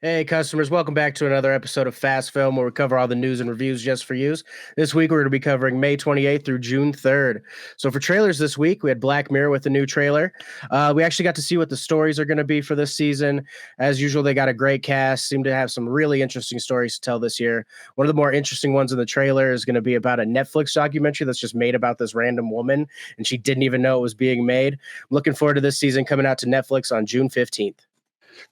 Hey, customers, welcome back to another episode of Fast Film, where we cover all the news and reviews just for yous. This week, we're going to be covering May 28th through June 3rd. So, for trailers this week, we had Black Mirror with a new trailer. We actually got to see what the stories are going to be for this season. As usual, they got a great cast, seem to have some really interesting stories to tell this year. One of the more interesting ones in the trailer is going to be about a Netflix documentary that's just made about this random woman, and she didn't even know it was being made. I'm looking forward to this season coming out to Netflix on June 15th.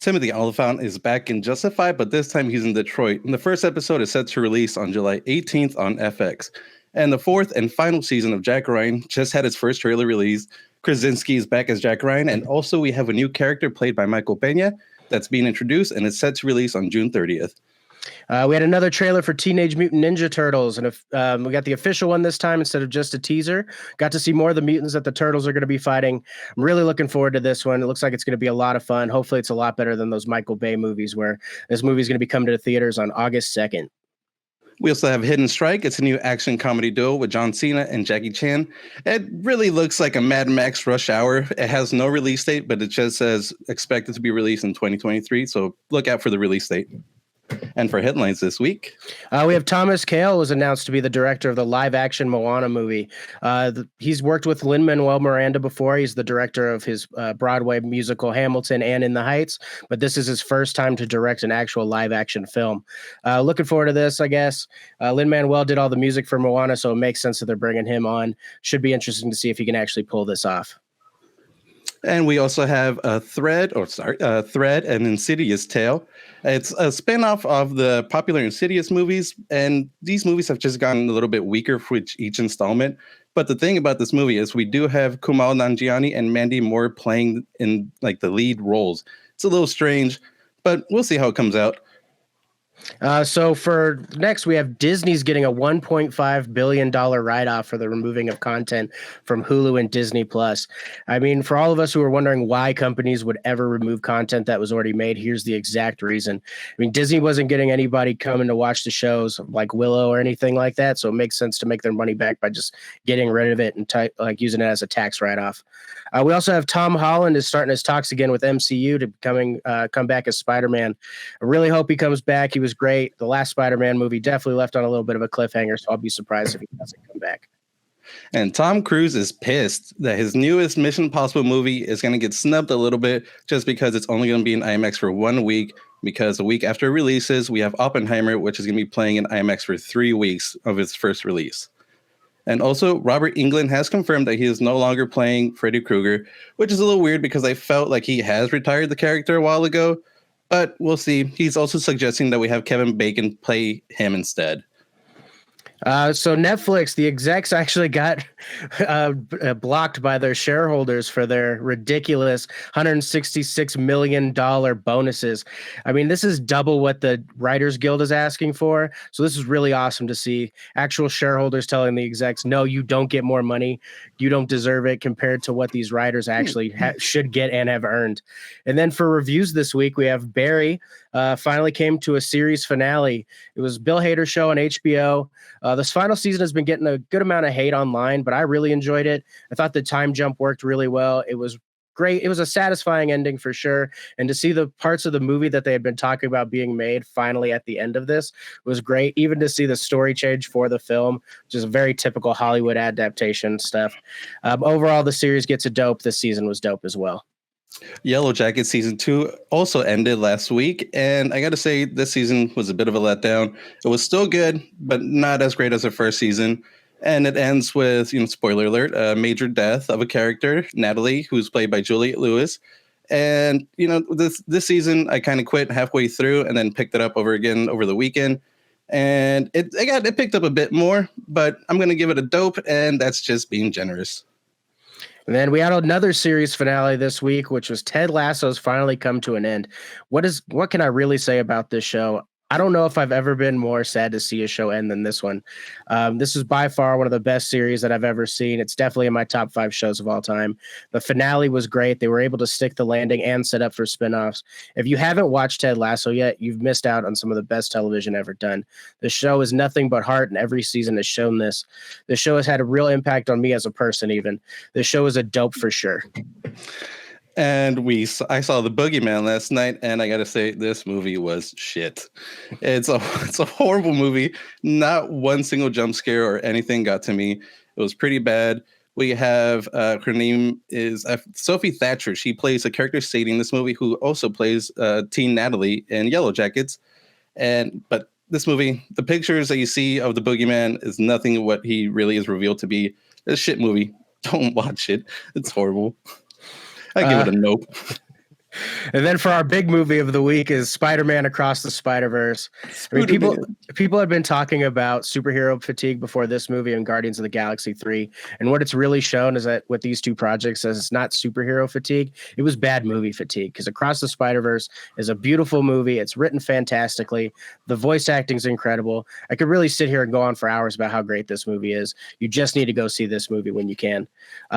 Timothy Oliphant is back in Justified, but this time he's in Detroit. And the first episode is set to release on July 18th on FX. And the fourth and final season of Jack Ryan just had its first trailer release. Krasinski is back as Jack Ryan, and also we have a new character played by Michael Pena that's being introduced, and it's set to release on June 30th. We had another trailer for Teenage Mutant Ninja Turtles, and we got the official one this time instead of just a teaser. Got to see more of the mutants that the Turtles are going to be fighting. I'm really looking forward to this one. It looks like it's going to be a lot of fun. Hopefully, it's a lot better than those Michael Bay movies, where this movie is going to be coming to the theaters on August 2nd. We also have Hidden Strike. It's a new action comedy duo with John Cena and Jackie Chan. It really looks like a Mad Max Rush Hour. It has no release date, but it just says expected to be released in 2023. So look out for the release date. And for headlines this week, we have Thomas Kail was announced to be the director of the live-action Moana movie. He's worked with Lin-Manuel Miranda before. He's the director of his Broadway musical Hamilton and In the Heights, but this is his first time to direct an actual live-action film. Looking forward to this, I guess. Lin-Manuel did all the music for Moana, so it makes sense that they're bringing him on. Should be interesting to see if he can actually pull this off. And we also have Thread and Insidious Tale. It's a spinoff of the popular Insidious movies, and these movies have just gotten a little bit weaker for each installment. But the thing about this movie is we do have Kumail Nanjiani and Mandy Moore playing in like the lead roles. It's a little strange, but we'll see how it comes out. So for next, we have Disney's getting a $1.5 billion write-off for the removing of content from Hulu and Disney Plus. I mean, for all of us who are wondering why companies would ever remove content that was already made, here's the exact reason. I mean, Disney wasn't getting anybody coming to watch the shows like Willow or anything like that, so it makes sense to make their money back by just getting rid of it and using it as a tax write-off. We also have Tom Holland is starting his talks again with MCU to come back as Spider-Man. I really hope he comes back. He was great. The last Spider-Man movie definitely left on a little bit of a cliffhanger, so I'll be surprised if he doesn't come back. And Tom Cruise is pissed that his newest Mission Impossible movie is going to get snubbed a little bit just because it's only going to be in IMAX for 1 week, because a week after it releases, we have Oppenheimer, which is going to be playing in IMAX for 3 weeks of its first release. And also, Robert Englund has confirmed that he is no longer playing Freddy Krueger, which is a little weird because I felt like he has retired the character a while ago. But we'll see. He's also suggesting that we have Kevin Bacon play him instead. So Netflix, the execs actually got blocked by their shareholders for their ridiculous $166 million bonuses. I mean, this is double what the Writers Guild is asking for. So this is really awesome to see actual shareholders telling the execs, no, you don't get more money. You don't deserve it compared to what these writers actually should get and have earned. And then for reviews this week, we have Barry finally came to a series finale. It was Bill Hader's show on HBO. This final season has been getting a good amount of hate online, but I really enjoyed it. I thought the time jump worked really well. It was great. It was a satisfying ending for sure. And to see the parts of the movie that they had been talking about being made finally at the end of this was great. Even to see the story change for the film, which is a very typical Hollywood adaptation stuff. Overall, the series gets a dope. This season was dope as well. Yellow Jacket season 2 also ended last week, and I gotta say this season was a bit of a letdown. It was still good, but not as great as the first season. And it ends with, spoiler alert, a major death of a character, Natalie, who's played by Juliette Lewis. And this season I kind of quit halfway through and then picked it up over the weekend. And it picked up a bit more, but I'm gonna give it a dope, and that's just being generous. And then we had another series finale this week, which was Ted Lasso's finally come to an end. What can I really say about this show? I don't know if I've ever been more sad to see a show end than this one. This is by far one of the best series that I've ever seen. It's definitely in my top 5 shows of all time. The finale was great. They were able to stick the landing and set up for spinoffs. If you haven't watched Ted Lasso yet, you've missed out on some of the best television ever done. The show is nothing but heart, and every season has shown this. The show has had a real impact on me as a person even. The show is a dope for sure. And I saw The Boogeyman last night, and I gotta say, this movie was shit. It's a horrible movie. Not one single jump scare or anything got to me. It was pretty bad. We have her name is Sophie Thatcher. She plays a character Sadie in this movie, who also plays Teen Natalie in Yellow Jackets. But this movie, the pictures that you see of the Boogeyman is nothing what he really is revealed to be. It's a shit movie. Don't watch it. It's horrible. I give it a nope. And then for our big movie of the week is Spider-Man Across the Spider-Verse. I mean, people had been talking about superhero fatigue before this movie and Guardians of the Galaxy 3. And what it's really shown is that with these two projects is it's not superhero fatigue. It was bad movie fatigue, because Across the Spider-Verse is a beautiful movie. It's written fantastically. The voice acting is incredible. I could really sit here and go on for hours about how great this movie is. You just need to go see this movie when you can.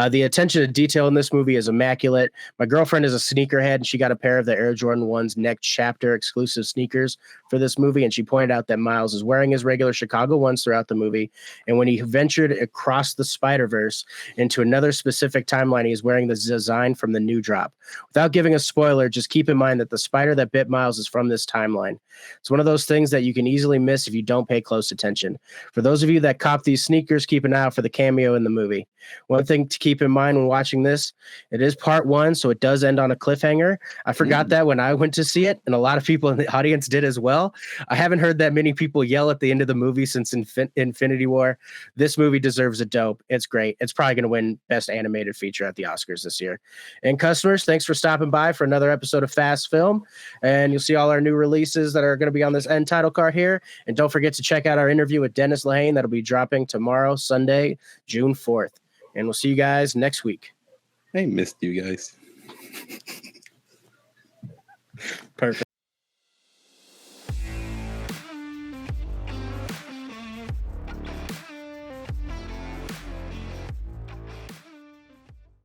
The attention to detail in this movie is immaculate. My girlfriend is a sneakerhead, and she got a pair of the Air Jordan 1's Next Chapter exclusive sneakers for this movie, and she pointed out that Miles is wearing his regular Chicago ones throughout the movie, and when he ventured across the Spider-Verse into another specific timeline, he's wearing the design from the new drop. Without giving a spoiler, just keep in mind that the spider that bit Miles is from this timeline. It's one of those things that you can easily miss if you don't pay close attention. For those of you that cop these sneakers, keep an eye out for the cameo in the movie. One thing to keep in mind when watching this, it is part one, so it does end on a cliffhanger. I forgot that when I went to see it, and a lot of people in the audience did as well. I haven't heard that many people yell at the end of the movie since Infinity War. This movie deserves a dope. It's great. It's probably going to win Best Animated Feature at the Oscars this year. And customers, thanks for stopping by for another episode of Fast Film. And you'll see all our new releases that are going to be on this end title card here. And don't forget to check out our interview with Dennis Lehane. That'll be dropping tomorrow, Sunday, June 4th. And we'll see you guys next week. I missed you guys. Perfect.